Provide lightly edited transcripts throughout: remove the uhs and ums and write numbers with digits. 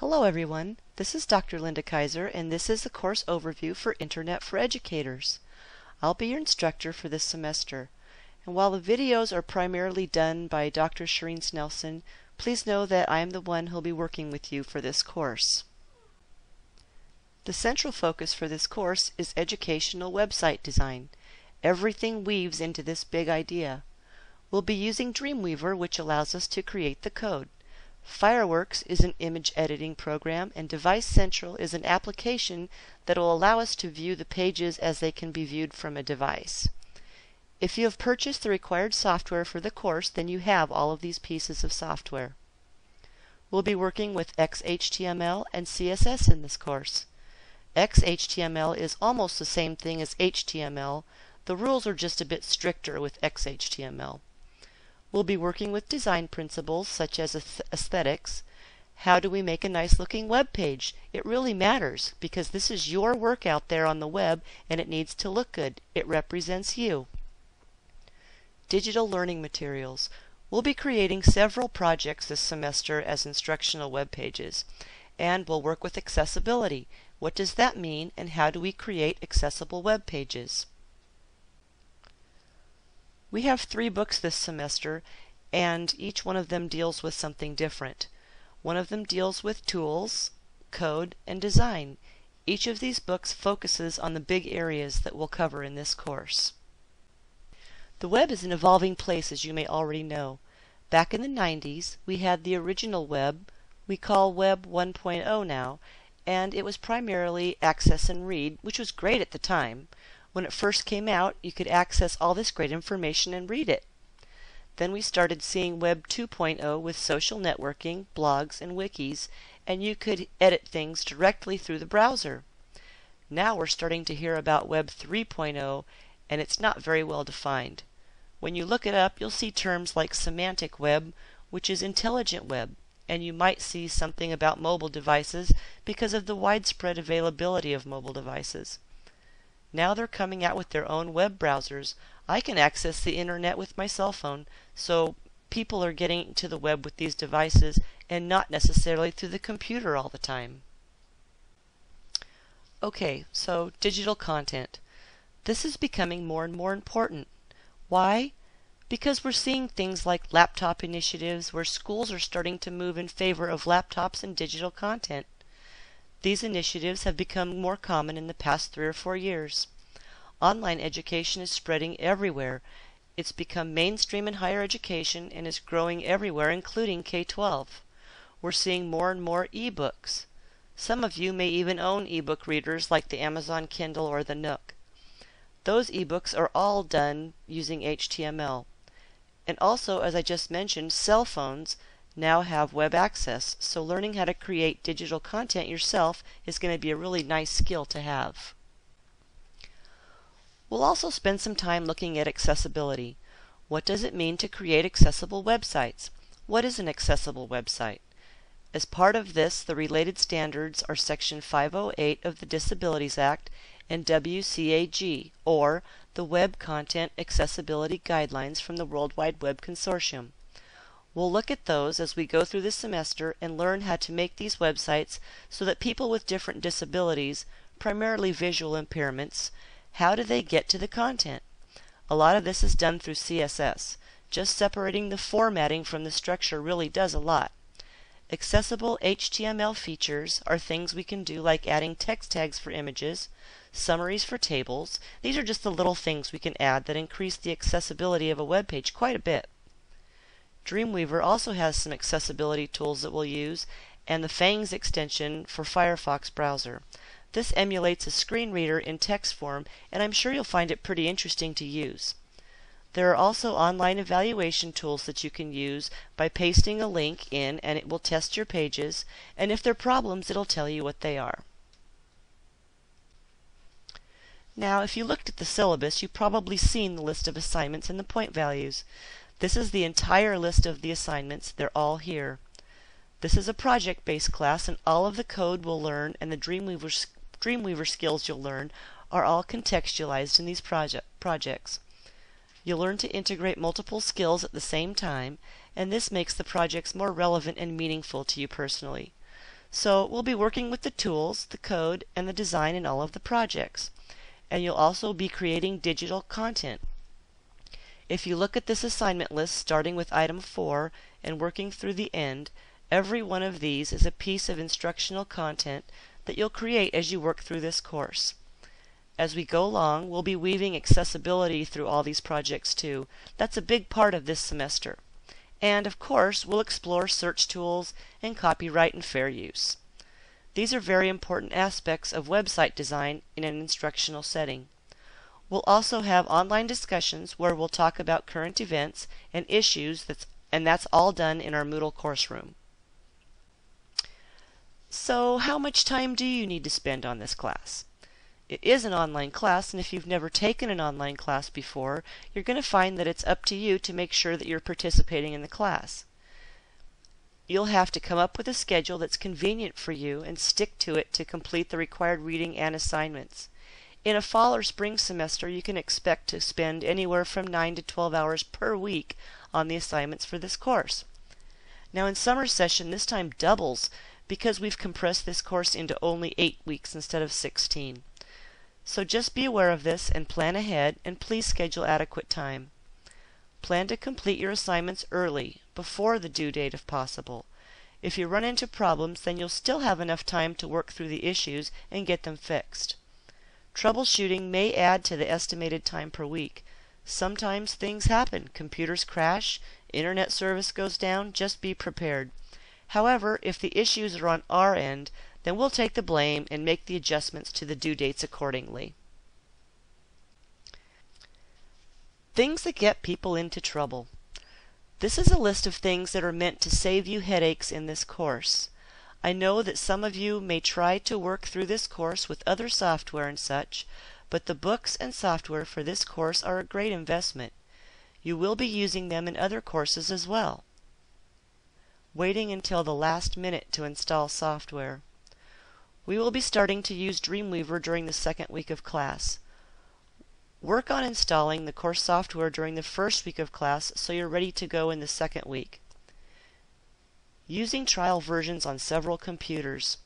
Hello everyone, this is Dr. Linda Kaiser and this is the course overview for Internet for Educators. I'll be your instructor for this semester. And while the videos are primarily done by Dr. Shireen Snelson, please know that I am the one who'll be working with you for this course. The central focus for this course is educational website design. Everything weaves into this big idea. We'll be using Dreamweaver, which allows us to create the code. Fireworks is an image editing program, and Device Central is an application that will allow us to view the pages as they can be viewed from a device. If you have purchased the required software for the course, then you have all of these pieces of software. We'll be working with XHTML and CSS in this course. XHTML is almost the same thing as HTML. The rules are just a bit stricter with XHTML. We'll be working with design principles such as aesthetics. How do we make a nice looking web page? It really matters because this is your work out there on the web and it needs to look good. It represents you. Digital learning materials. We'll be creating several projects this semester as instructional web pages. And we'll work with accessibility. What does that mean and how do we create accessible web pages? We have 3 books this semester, and each one of them deals with something different. One of them deals with tools, code, and design. Each of these books focuses on the big areas that we'll cover in this course. The web is an evolving place, as you may already know. Back in the 90s, we had the original web, we call Web 1.0 now, and it was primarily access and read, which was great at the time. When it first came out, you could access all this great information and read it. Then we started seeing Web 2.0 with social networking, blogs, and wikis, and you could edit things directly through the browser. Now we're starting to hear about Web 3.0, and it's not very well defined. When you look it up, you'll see terms like semantic web, which is intelligent web, and you might see something about mobile devices because of the widespread availability of mobile devices. Now they're coming out with their own web browsers. I can access the internet with my cell phone, so people are getting to the web with these devices and not necessarily through the computer all the time. Okay, so digital content. This is becoming more and more important. Why? Because we're seeing things like laptop initiatives where schools are starting to move in favor of laptops and digital content. These initiatives have become more common in the past 3 or 4 years. Online education is spreading everywhere. It's become mainstream in higher education and is growing everywhere, including K-12. We're seeing more and more e-books. Some of you may even own e-book readers like the Amazon Kindle or the Nook. Those e-books are all done using HTML. And also, as I just mentioned, cell phones now have web access, so learning how to create digital content yourself is going to be a really nice skill to have. We'll also spend some time looking at accessibility. What does it mean to create accessible websites? What is an accessible website? As part of this, the related standards are Section 508 of the Disabilities Act and WCAG, or the Web Content Accessibility Guidelines from the World Wide Web Consortium. We'll look at those as we go through this semester and learn how to make these websites so that people with different disabilities, primarily visual impairments, how do they get to the content? A lot of this is done through CSS. Just separating the formatting from the structure really does a lot. Accessible HTML features are things we can do like adding text tags for images, summaries for tables. These are just the little things we can add that increase the accessibility of a web page quite a bit. Dreamweaver also has some accessibility tools that we'll use, and the Fangs extension for Firefox browser. This emulates a screen reader in text form, and I'm sure you'll find it pretty interesting to use. There are also online evaluation tools that you can use by pasting a link in, and it will test your pages, and if there are problems, it'll tell you what they are. Now, if you looked at the syllabus, you've probably seen the list of assignments and the point values. This is the entire list of the assignments. They're all here. This is a project-based class, and all of the code we'll learn and the Dreamweaver skills you'll learn are all contextualized in these projects. You'll learn to integrate multiple skills at the same time, and this makes the projects more relevant and meaningful to you personally. So we'll be working with the tools, the code, and the design in all of the projects. And you'll also be creating digital content. If you look at this assignment list starting with item 4 and working through the end, every one of these is a piece of instructional content that you'll create as you work through this course. As we go along, we'll be weaving accessibility through all these projects too. That's a big part of this semester. And of course, we'll explore search tools and copyright and fair use. These are very important aspects of website design in an instructional setting. We'll also have online discussions where we'll talk about current events and issues, and that's all done in our Moodle course room. So, how much time do you need to spend on this class? It is an online class, and if you've never taken an online class before, you're going to find that it's up to you to make sure that you're participating in the class. You'll have to come up with a schedule that's convenient for you and stick to it to complete the required reading and assignments. In a fall or spring semester, you can expect to spend anywhere from 9 to 12 hours per week on the assignments for this course. Now in summer session, this time doubles because we've compressed this course into only 8 weeks instead of 16. So just be aware of this and plan ahead, and please schedule adequate time. Plan to complete your assignments early, before the due date if possible. If you run into problems, then you'll still have enough time to work through the issues and get them fixed. Troubleshooting may add to the estimated time per week. Sometimes things happen. Computers crash, internet service goes down. Just be prepared. However, if the issues are on our end, then we'll take the blame and make the adjustments to the due dates accordingly. Things that get people into trouble. This is a list of things that are meant to save you headaches in this course. I know that some of you may try to work through this course with other software and such, but the books and software for this course are a great investment. You will be using them in other courses as well. Waiting until the last minute to install software. We will be starting to use Dreamweaver during the second week of class. Work on installing the course software during the first week of class so you're ready to go in the second week. Using trial versions on several computers.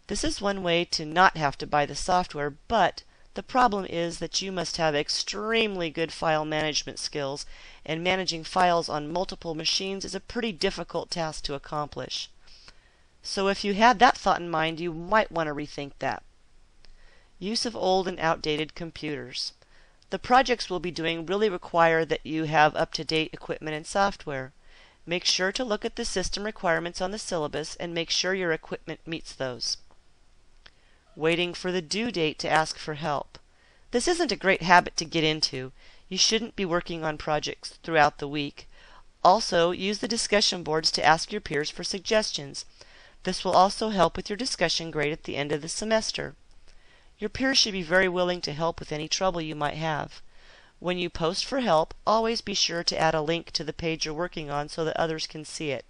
This is one way to not have to buy the software, but the problem is that you must have extremely good file management skills, and managing files on multiple machines is a pretty difficult task to accomplish. So if you had that thought in mind, you might want to rethink that. Use of old and outdated computers. The projects we'll be doing really require that you have up-to-date equipment and software. Make sure to look at the system requirements on the syllabus and make sure your equipment meets those. Waiting for the due date to ask for help. This isn't a great habit to get into. You shouldn't be working on projects throughout the week. Also, use the discussion boards to ask your peers for suggestions. This will also help with your discussion grade at the end of the semester. Your peers should be very willing to help with any trouble you might have. When you post for help, always be sure to add a link to the page you're working on so that others can see it.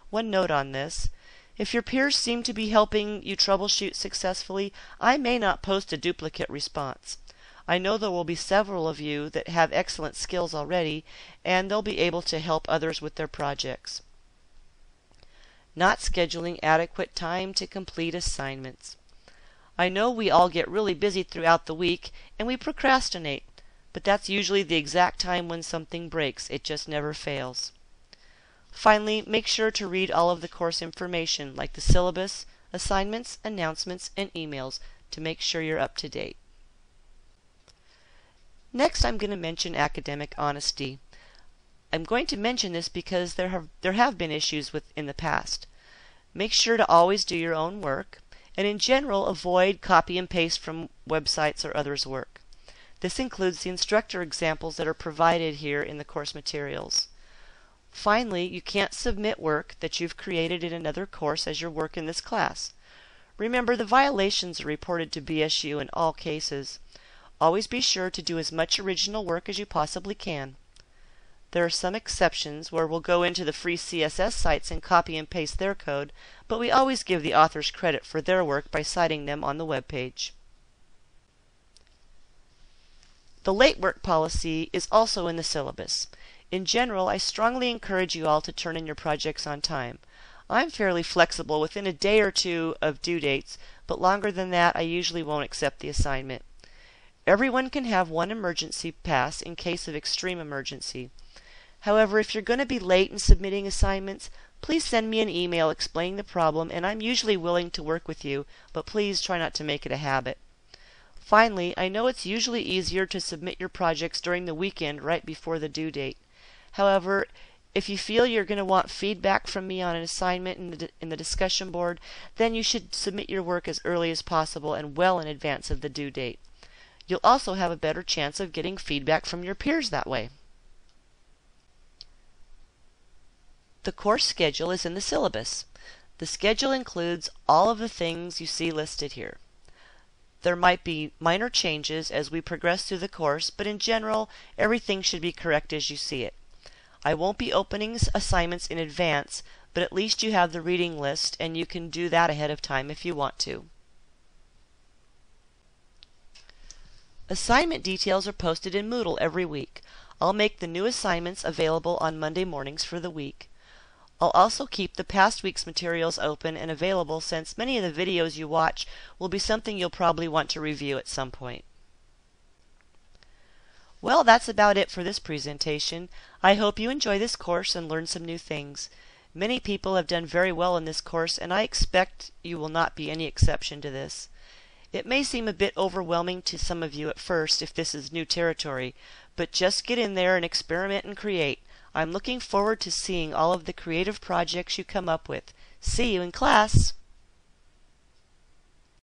One note on this. If your peers seem to be helping you troubleshoot successfully, I may not post a duplicate response. I know there will be several of you that have excellent skills already, and they'll be able to help others with their projects. Not scheduling adequate time to complete assignments. I know we all get really busy throughout the week and we procrastinate, but that's usually the exact time when something breaks. It just never fails. Finally, make sure to read all of the course information like the syllabus, assignments, announcements, and emails to make sure you're up to date. Next, I'm going to mention academic honesty. I'm going to mention this because there have been issues in the past. Make sure to always do your own work, and in general avoid copy and paste from websites or others' work. This includes the instructor examples that are provided here in the course materials. Finally, you can't submit work that you've created in another course as your work in this class. Remember, the violations are reported to BSU in all cases. Always be sure to do as much original work as you possibly can. There are some exceptions where we'll go into the free CSS sites and copy and paste their code, but we always give the authors credit for their work by citing them on the web page. The late work policy is also in the syllabus. In general, I strongly encourage you all to turn in your projects on time. I'm fairly flexible within a day or two of due dates, but longer than that I usually won't accept the assignment. Everyone can have one emergency pass in case of extreme emergency. However, if you're going to be late in submitting assignments, please send me an email explaining the problem, and I'm usually willing to work with you, but please try not to make it a habit. Finally, I know it's usually easier to submit your projects during the weekend right before the due date. However, if you feel you're going to want feedback from me on an assignment in the discussion board, then you should submit your work as early as possible and well in advance of the due date. You'll also have a better chance of getting feedback from your peers that way. The course schedule is in the syllabus. The schedule includes all of the things you see listed here. There might be minor changes as we progress through the course, but in general, everything should be correct as you see it. I won't be opening assignments in advance, but at least you have the reading list, and you can do that ahead of time if you want to. Assignment details are posted in Moodle every week. I'll make the new assignments available on Monday mornings for the week. I'll also keep the past week's materials open and available, since many of the videos you watch will be something you'll probably want to review at some point. Well, that's about it for this presentation. I hope you enjoy this course and learn some new things. Many people have done very well in this course, and I expect you will not be any exception to this. It may seem a bit overwhelming to some of you at first if this is new territory, but just get in there and experiment and create. I'm looking forward to seeing all of the creative projects you come up with. See you in class!